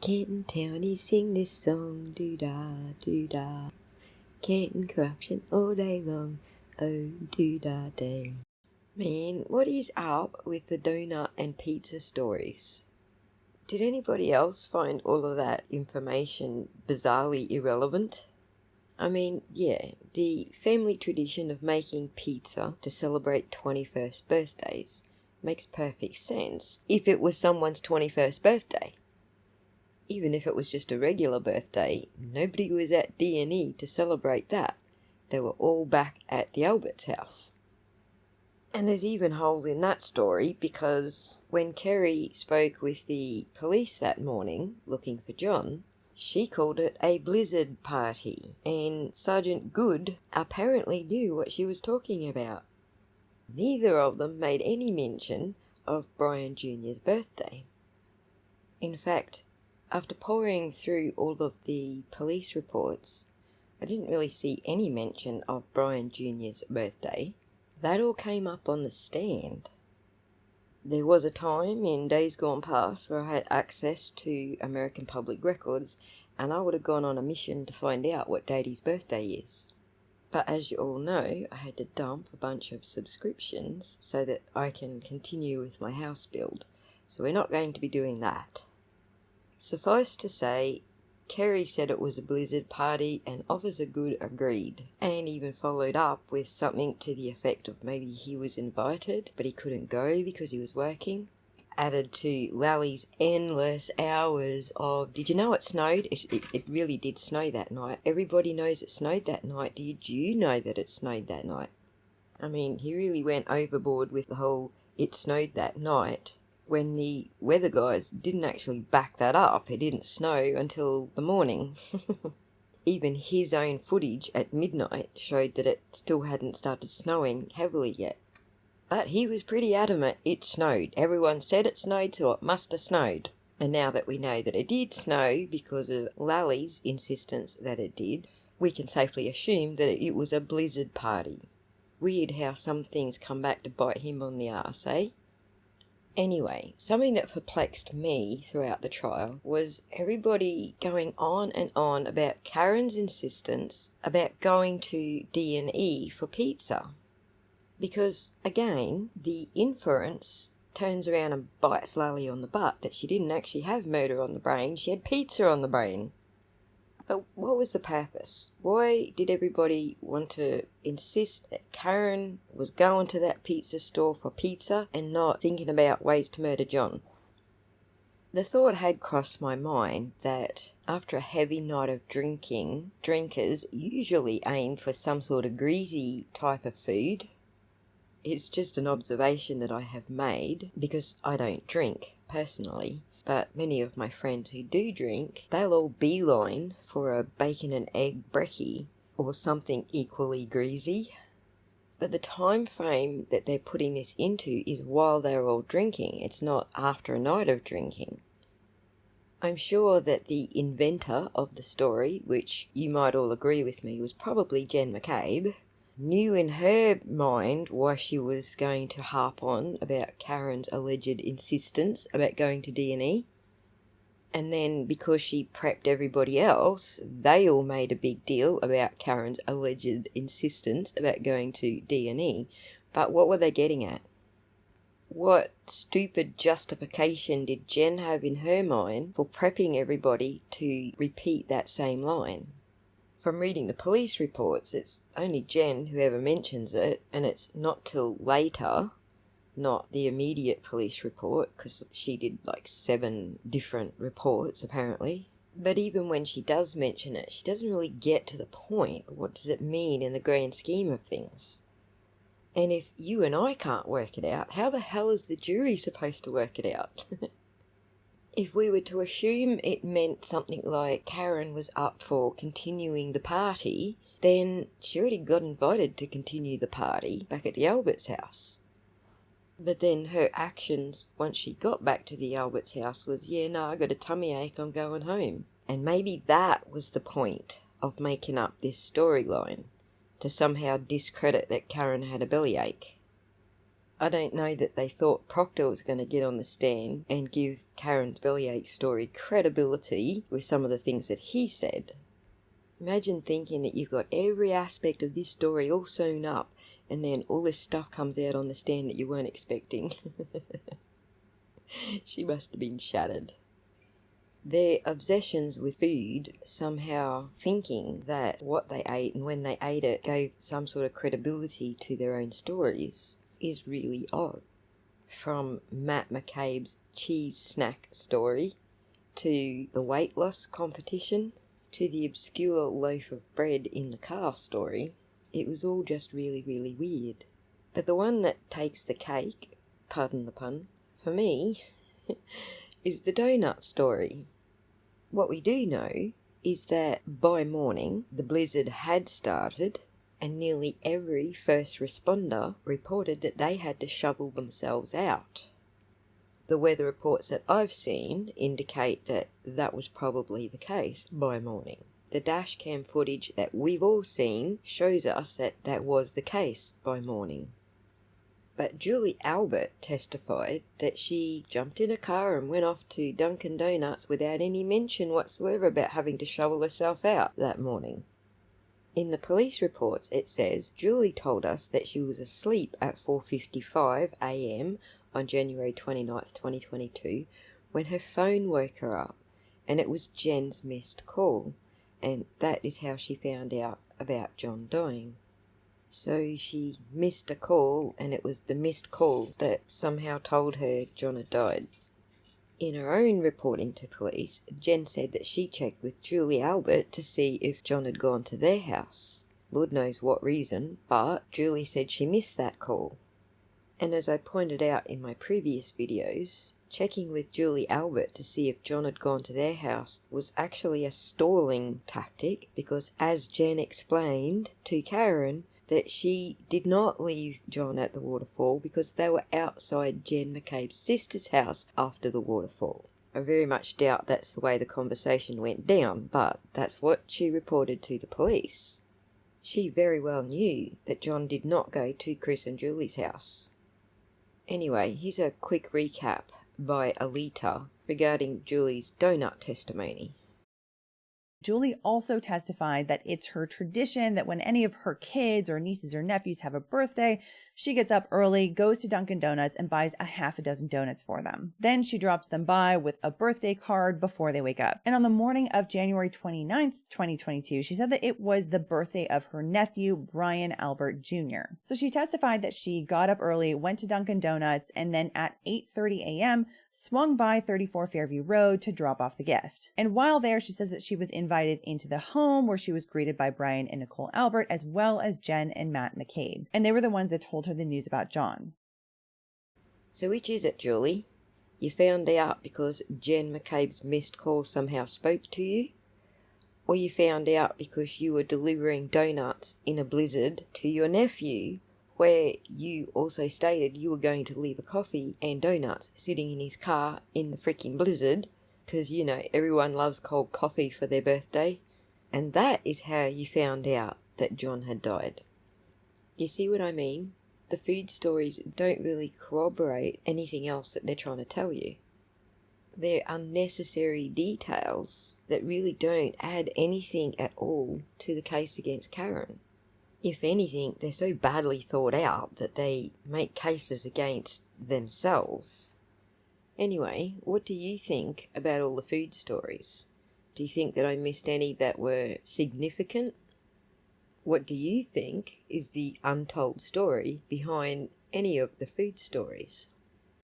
Canton Townie sing this song, doo-da, doo-da. Canton corruption all day long, oh doo-da day. Man, what is up with the donut and pizza stories? Did anybody else find all of that information bizarrely irrelevant? I mean, yeah, the family tradition of making pizza to celebrate 21st birthdays makes perfect sense if it was someone's 21st birthday. Even if it was just a regular birthday, nobody was at D&E to celebrate that. They were all back at the Albert's house. And there's even holes in that story because when Kerry spoke with the police that morning looking for John, she called it a blizzard party, and Sergeant Good apparently knew what she was talking about. Neither of them made any mention of Brian Jr.'s birthday. In fact, after poring through all of the police reports, I didn't really see any mention of Brian Jr.'s birthday. That all came up on the stand. There was a time in days gone past where I had access to American Public Records, and I would have gone on a mission to find out what Daddy's birthday is. But as you all know, I had to dump a bunch of subscriptions so that I can continue with my house build, so we're not going to be doing that. Suffice to say, Kerry said it was a blizzard party and Officer Good agreed, and even followed up with something to the effect of maybe he was invited, but he couldn't go because he was working. Added to Lally's endless hours of, did you know it snowed? It really did snow that night. Everybody knows it snowed that night. Did you know that it snowed that night? I mean, he really went overboard with the whole it snowed that night, when the weather guys didn't actually back that up. It didn't snow until the morning. Even his own footage at midnight showed that it still hadn't started snowing heavily yet. But he was pretty adamant it snowed. Everyone said it snowed, so it must have snowed. And now that we know that it did snow because of Lally's insistence that it did, we can safely assume that it was a blizzard party. Weird how some things come back to bite him on the arse, eh? Anyway, something that perplexed me throughout the trial was everybody going on and on about Karen's insistence about going to D&E for pizza. Because, again, the inference turns around and bites Lally on the butt that she didn't actually have murder on the brain, she had pizza on the brain. But what was the purpose? Why did everybody want to insist that Karen was going to that pizza store for pizza and not thinking about ways to murder John? The thought had crossed my mind that after a heavy night of drinking, drinkers usually aim for some sort of greasy type of food. It's just an observation that I have made because I don't drink personally. But many of my friends who do drink, they'll all beeline for a bacon and egg brekkie or something equally greasy. But the time frame that they're putting this into is while they're all drinking. It's not after a night of drinking. I'm sure that the inventor of the story, which you might all agree with me was probably Jen McCabe, knew in her mind why she was going to harp on about Karen's alleged insistence about going to D&E. And then because she prepped everybody else, they all made a big deal about Karen's alleged insistence about going to D&E. But what were they getting at? What stupid justification did Jen have in her mind for prepping everybody to repeat that same line? From reading the police reports, it's only Jen who ever mentions it, and it's not till later, not the immediate police report, because she did like 7 different reports apparently. But even when she does mention it, she doesn't really get to the point. What does it mean in the grand scheme of things? And if you and I can't work it out, how the hell is the jury supposed to work it out? If we were to assume it meant something like Karen was up for continuing the party, then she already got invited to continue the party back at the Albert's house. But then her actions once she got back to the Albert's house was, I got a tummy ache, I'm going home. And maybe that was the point of making up this storyline, to somehow discredit that Karen had a bellyache. I don't know that they thought Proctor was going to get on the stand and give Karen's bellyache story credibility with some of the things that he said. Imagine thinking that you've got every aspect of this story all sewn up, and then all this stuff comes out on the stand that you weren't expecting. She must have been shattered. Their obsessions with food, somehow thinking that what they ate and when they ate it gave some sort of credibility to their own stories, is really odd. From Matt McCabe's cheese snack story, to the weight loss competition, to the obscure loaf of bread in the car story, it was all just really, really weird. But the one that takes the cake, pardon the pun, for me, is the donut story. What we do know is that by morning the blizzard had started, and nearly every first responder reported that they had to shovel themselves out. The weather reports that I've seen indicate that that was probably the case by morning. The dash cam footage that we've all seen shows us that that was the case by morning. But Julie Albert testified that she jumped in a car and went off to Dunkin' Donuts without any mention whatsoever about having to shovel herself out that morning. In the police reports it says Julie told us that she was asleep at 4:55 a.m. on January 29th, 2022, when her phone woke her up, and it was Jen's missed call, and that is how she found out about John dying. So she missed a call, and it was the missed call that somehow told her John had died. In her own reporting to police, Jen said that she checked with Julie Albert to see if John had gone to their house. Lord knows what reason, but Julie said she missed that call. And as I pointed out in my previous videos, checking with Julie Albert to see if John had gone to their house was actually a stalling tactic, because as Jen explained to Karen, that she did not leave John at the waterfall because they were outside Jen McCabe's sister's house after the waterfall. I very much doubt that's the way the conversation went down, but that's what she reported to the police. She very well knew that John did not go to Chris and Julie's house. Anyway, here's a quick recap by Alita regarding Julie's donut testimony. Julie also testified that it's her tradition that when any of her kids or nieces or nephews have a birthday, she gets up early, goes to Dunkin' Donuts, and buys a half a dozen donuts for them. Then she drops them by with a birthday card before they wake up. And on the morning of January 29th, 2022, she said that it was the birthday of her nephew, Brian Albert Jr. So she testified that she got up early, went to Dunkin' Donuts, and then at 8:30 a.m., swung by 34 Fairview Road to drop off the gift. And while there, she says that she was invited into the home where she was greeted by Brian and Nicole Albert, as well as Jen and Matt McCabe. And they were the ones that told her the news about John. So which is it, Julie? You found out because Jen McCabe's missed call somehow spoke to you? Or you found out because you were delivering donuts in a blizzard to your nephew, where you also stated you were going to leave a coffee and donuts sitting in his car in the freaking blizzard, because, you know, everyone loves cold coffee for their birthday. And that is how you found out that John had died. You see what I mean? The food stories don't really corroborate anything else that they're trying to tell you. They're unnecessary details that really don't add anything at all to the case against Karen. If anything, they're so badly thought out that they make cases against themselves. Anyway, what do you think about all the food stories? Do you think that I missed any that were significant? What do you think is the untold story behind any of the food stories?